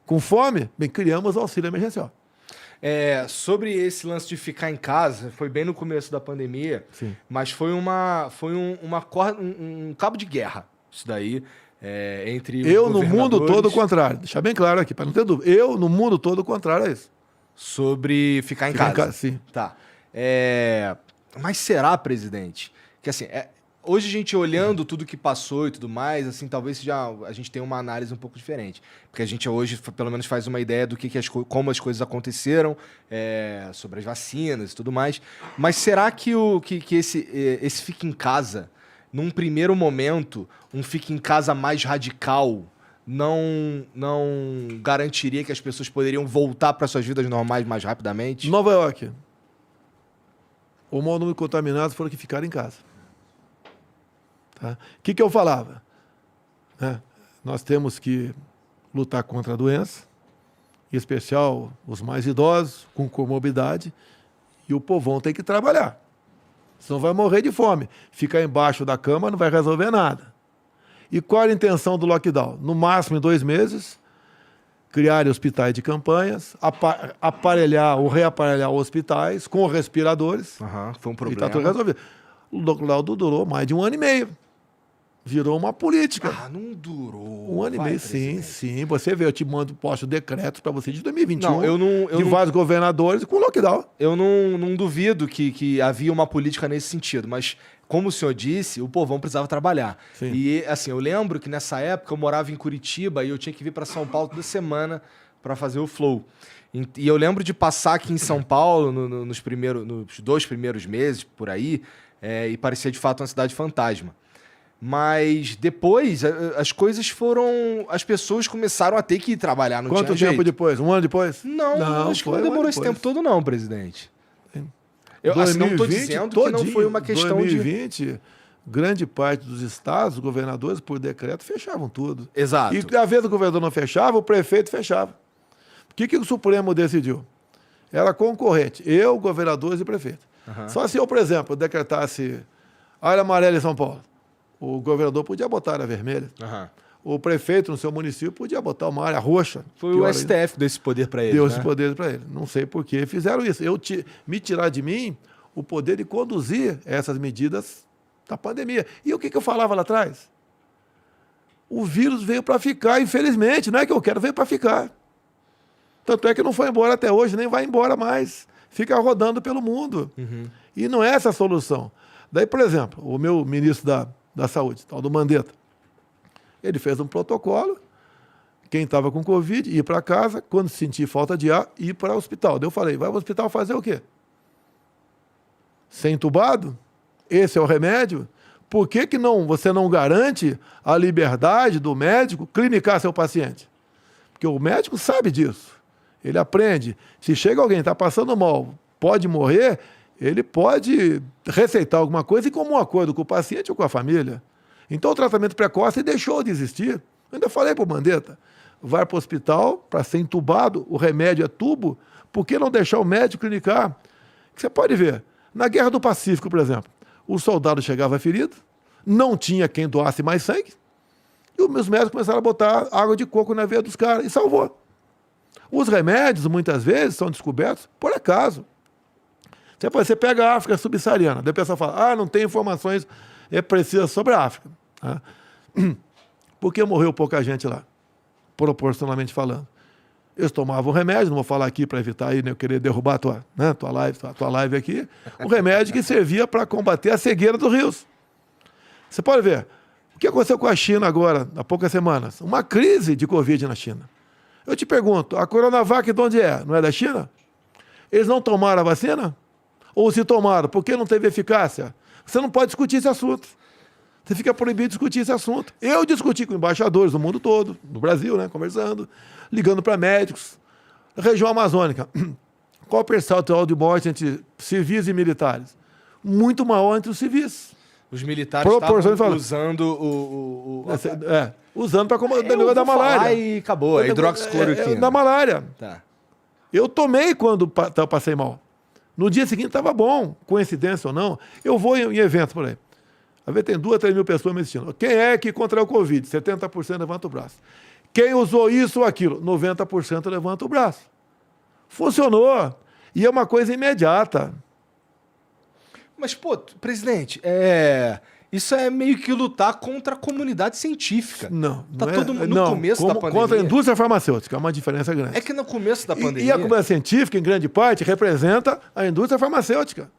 com fome, bem, criamos o auxílio emergencial. Sobre esse lance de ficar em casa, foi bem no começo da pandemia, Sim. mas foi um cabo de guerra, isso daí, entre os Eu, no mundo governadores, todo, o contrário. Deixar bem claro aqui, para não ter dúvida. Eu, no mundo todo, o contrário é isso. sobre ficar em Ficar em casa. casa, sim. Tá. Mas será, presidente, que assim, hoje a gente olhando tudo que passou e tudo mais, assim, talvez a gente tenha uma análise um pouco diferente. Porque a gente hoje, pelo menos, faz uma ideia do como as coisas aconteceram, sobre as vacinas e tudo mais. Mas será que esse fica em casa, num primeiro momento, um fica em casa mais radical, não garantiria que as pessoas poderiam voltar para suas vidas normais mais rapidamente? Nova York. O maior número de contaminados foram que ficaram em casa. Tá? O que eu falava? Nós temos que lutar contra a doença, em especial os mais idosos, com comorbidade, e o povão tem que trabalhar. Senão vai morrer de fome. Ficar embaixo da cama não vai resolver nada. E qual a intenção do lockdown? No máximo em 2 meses, criar hospitais de campanhas, aparelhar ou reaparelhar hospitais com respiradores. Foi um E problema. está tudo resolvido. O lockdown durou mais de 1 ano e meio. Virou uma política. Não durou. 1 ano e meio, sim. Você vê, eu te posto decretos para você de 2021. Não, eu não, vários governadores com lockdown. Eu não duvido que havia uma política nesse sentido, mas como o senhor disse, o povão precisava trabalhar. Sim. E assim, eu lembro que nessa época eu morava em Curitiba e eu tinha que vir para São Paulo toda semana para fazer o Flow. E eu lembro de passar aqui em São Paulo nos 2 primeiros meses, por aí, e parecia de fato uma cidade fantasma. Mas depois as coisas foram... As pessoas começaram a ter que ir trabalhar, não Quanto tinha tempo jeito. depois? 1 ano depois? Não, acho que não demorou esse tempo todo não, presidente. Eu assim, não estou dizendo que não foi uma questão 2020, grande parte dos estados, os governadores, por decreto, fechavam tudo. Exato. E às vezes o governador não fechava, o prefeito fechava. O que o Supremo decidiu? Era concorrente, eu, governadores e prefeito. Só se eu, por exemplo, decretasse área amarela em São Paulo, o governador podia botar área vermelha. O prefeito no seu município podia botar uma área roxa. Foi o STF que deu esse poder para ele. Deu esse poder para ele. Não sei por que fizeram isso. Me tirar de mim o poder de conduzir essas medidas da pandemia. E o que eu falava lá atrás? O vírus veio para ficar, infelizmente. Não é que eu quero, veio para ficar. Tanto é que não foi embora até hoje, nem vai embora mais. Fica rodando pelo mundo. E não é essa a solução. Daí, por exemplo, o meu ministro da Saúde, tal do Mandetta, ele fez um protocolo, quem estava com Covid, ir para casa, quando sentir falta de ar, ir para o hospital. Daí eu falei, vai para o hospital fazer o quê? Ser entubado? Esse é o remédio? Por que você não garante a liberdade do médico clinicar seu paciente? Porque o médico sabe disso. Ele aprende. Se chega alguém que está passando mal, pode morrer, ele pode receitar alguma coisa e como um acordo com o paciente ou com a família. Então o tratamento precoce deixou de existir. Eu ainda falei para o Mandetta, vai para o hospital para ser entubado, o remédio é tubo, por que não deixar o médico clinicar? Você pode ver, na Guerra do Pacífico, por exemplo, o soldado chegava ferido, não tinha quem doasse mais sangue, e os médicos começaram a botar água de coco na veia dos caras, e salvou. Os remédios, muitas vezes, são descobertos por acaso. Você pega a África subsaariana, daí o pessoal fala, não tem informações precisas sobre a África. Por que morreu pouca gente lá? Proporcionalmente falando. Eles tomavam remédio, não vou falar aqui para evitar aí, eu querer derrubar a tua live aqui, um remédio que servia para combater a cegueira dos rios. Você pode ver, o que aconteceu com a China agora, há poucas semanas? Uma crise de Covid na China. Eu te pergunto, a Coronavac de onde é? Não é da China? Eles não tomaram a vacina? Ou se tomaram, por que não teve eficácia? Você não pode discutir esse assunto. Você fica proibido de discutir esse assunto. Eu discuti com embaixadores do mundo todo, no Brasil, conversando, ligando para médicos. Região amazônica. Qual o percentual de morte entre civis e militares? Muito maior entre os civis. Os militares estavam usando usando para combater o negócio da malária. E acabou, a hidroxicloroquina. Da malária. Tá. Eu tomei quando eu passei mal. No dia seguinte estava bom, coincidência ou não. Eu vou em eventos por aí. Às vezes tem 2 a 3 mil pessoas me assistindo. Quem é que contraiu o Covid? 70% levanta o braço. Quem usou isso ou aquilo? 90% levanta o braço. Funcionou. E é uma coisa imediata. Mas, pô, presidente, isso é meio que lutar contra a comunidade científica. Não. Tá não todo é, mundo no começo da pandemia. Contra a indústria farmacêutica, é uma diferença grande. É que no começo da pandemia... E a comunidade científica, em grande parte, representa a indústria farmacêutica.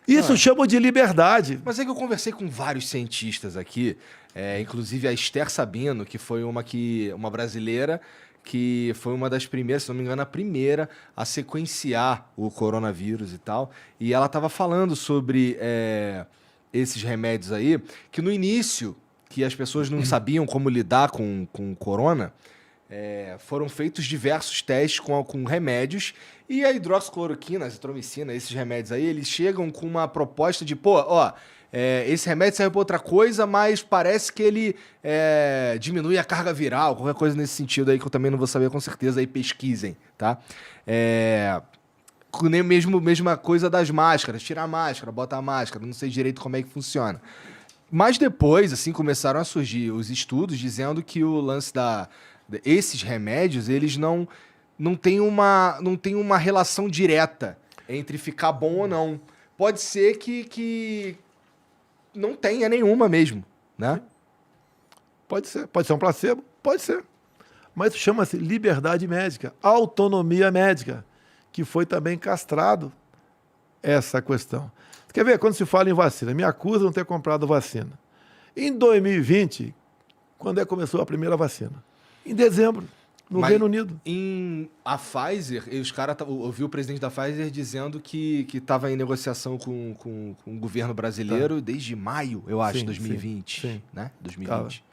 Isso chama de liberdade. Mas é que eu conversei com vários cientistas aqui, inclusive a Esther Sabino, que foi uma brasileira, que foi uma das primeiras, se não me engano, a primeira a sequenciar o coronavírus e tal. E ela estava falando sobre esses remédios aí, que no início, que as pessoas não sabiam como lidar com o corona, foram feitos diversos testes com remédios, e a hidroxicloroquina, a azitromicina, esses remédios aí, eles chegam com uma proposta de, esse remédio serve para outra coisa, mas parece que ele diminui a carga viral, qualquer coisa nesse sentido aí que eu também não vou saber com certeza, aí pesquisem, tá? Nem mesma coisa das máscaras, tira a máscara, bota a máscara, não sei direito como é que funciona. Mas depois, assim, começaram a surgir os estudos dizendo que o lance esses remédios, eles não têm uma relação direta entre ficar bom ou não. Pode ser que não tenha nenhuma mesmo, né? Pode ser. Pode ser um placebo? Pode ser. Mas chama-se liberdade médica, autonomia médica, que foi também castrado essa questão. Você quer ver? Quando se fala em vacina, me acusam de não ter comprado vacina. Em 2020, quando é que começou a primeira vacina? Em dezembro, no Reino Unido. A Pfizer, eu vi o presidente da Pfizer dizendo que estava em negociação com o governo brasileiro desde maio, eu acho, 2020. Sim. Né? 2020.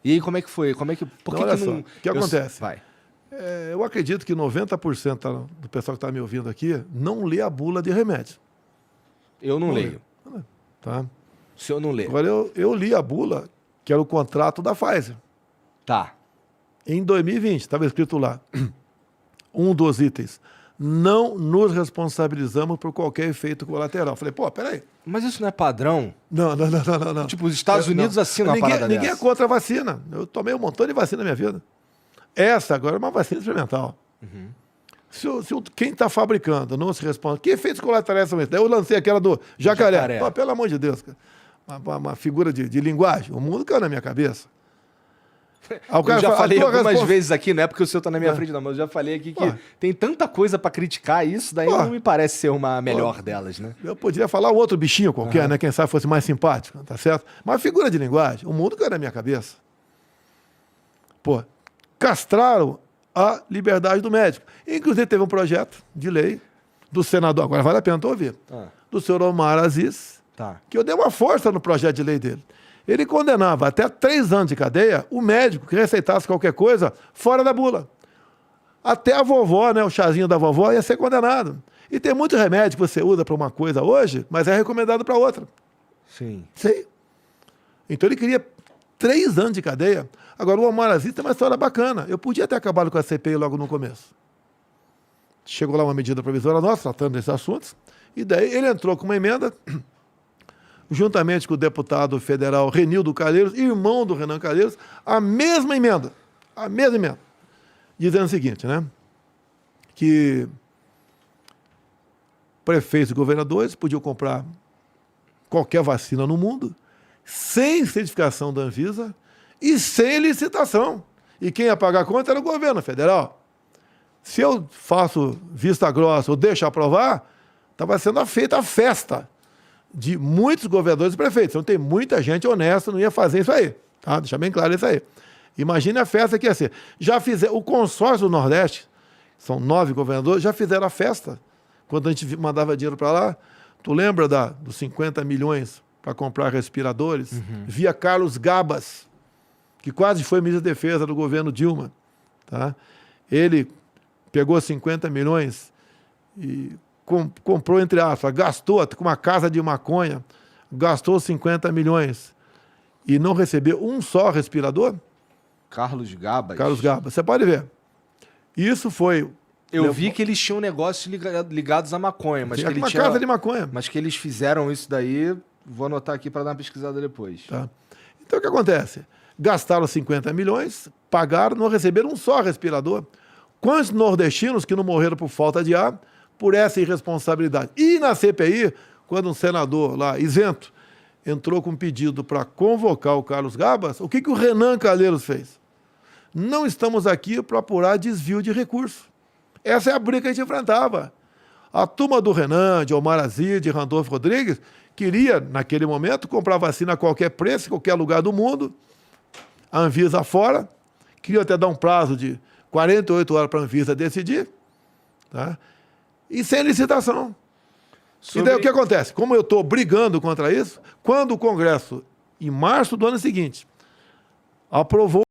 E aí, como é que foi? Por que olha que só, não... o que acontece? Vai. Eu acredito que 90% do pessoal que está me ouvindo aqui não lê a bula de remédio. Eu não leio. Tá? O senhor não lê. Agora, eu li a bula, que era o contrato da Pfizer. Tá. Em 2020, estava escrito lá, um dos itens, não nos responsabilizamos por qualquer efeito colateral. Falei, peraí. Mas isso não é padrão? Não. Tipo, os Estados Unidos assinam uma parada Ninguém é dessa. contra a vacina. Eu tomei um montão de vacina na minha vida. Essa agora é uma vacina experimental. Uhum. Quem está fabricando não se responde, que efeitos colaterais são esses? Daí eu lancei aquela do jacaré. Pelo amor de Deus, cara. Uma figura de linguagem. O mundo caiu na minha cabeça. Eu já falei algumas vezes aqui, não é porque o senhor está na minha frente, não, mas eu já falei aqui que tem tanta coisa para criticar isso, daí não me parece ser uma melhor delas, né? Eu poderia falar outro bichinho qualquer, né? Quem sabe fosse mais simpático, tá certo? Mas figura de linguagem, o mundo caiu na minha cabeça. Castraram a liberdade do médico. Inclusive teve um projeto de lei do senador, agora vale a pena ouvir, do senhor Omar Aziz, que eu dei uma força no projeto de lei dele. Ele condenava até 3 anos de cadeia o médico que receitasse qualquer coisa fora da bula. Até a vovó, né, o chazinho da vovó, ia ser condenado. E tem muito remédio que você usa para uma coisa hoje, mas é recomendado para outra. Sim. Então ele queria 3 anos de cadeia. Agora, o Omar Aziz tem uma história bacana. Eu podia ter acabado com a CPI logo no começo. Chegou lá uma medida provisória nossa, tratando desses assuntos, e daí ele entrou com uma emenda... juntamente com o deputado federal Renildo Calheiros, irmão do Renan Calheiros, a mesma emenda, dizendo o seguinte, né, que prefeitos e governadores podiam comprar qualquer vacina no mundo, sem certificação da Anvisa e sem licitação. E quem ia pagar a conta era o governo federal. Se eu faço vista grossa ou deixo aprovar, estava sendo feita a festa de muitos governadores e prefeitos. Então tem muita gente honesta, não ia fazer isso aí. Tá? Deixar bem claro isso aí. Imagine a festa que ia ser. O consórcio do Nordeste, são 9 governadores, já fizeram a festa. Quando a gente mandava dinheiro para lá, tu lembra dos 50 milhões para comprar respiradores? Via Carlos Gabas, que quase foi ministro da Defesa do governo Dilma. Tá? Ele pegou 50 milhões e comprou, entre aspas, gastou com uma casa de maconha, gastou 50 milhões e não recebeu um só respirador? Carlos Gabas. Você pode ver. Isso foi... Eu vi que eles tinham negócios ligados à maconha. Mas que uma casa de maconha. Mas que eles fizeram isso daí, vou anotar aqui para dar uma pesquisada depois. Tá. Então, o que acontece? gastaram 50 milhões, pagaram, não receberam um só respirador. Quantos nordestinos que não morreram por falta de ar, por essa irresponsabilidade? E na CPI, quando um senador lá, isento, entrou com um pedido para convocar o Carlos Gabas, o que o Renan Calheiros fez? Não estamos aqui para apurar desvio de recursos. Essa é a briga que a gente enfrentava. A turma do Renan, de Omar Aziz, de Randolfo Rodrigues, queria, naquele momento, comprar vacina a qualquer preço, em qualquer lugar do mundo, a Anvisa fora, queria até dar um prazo de 48 horas para a Anvisa decidir, tá? E sem licitação. E daí o que acontece? Como eu estou brigando contra isso, quando o Congresso, em março do ano seguinte, aprovou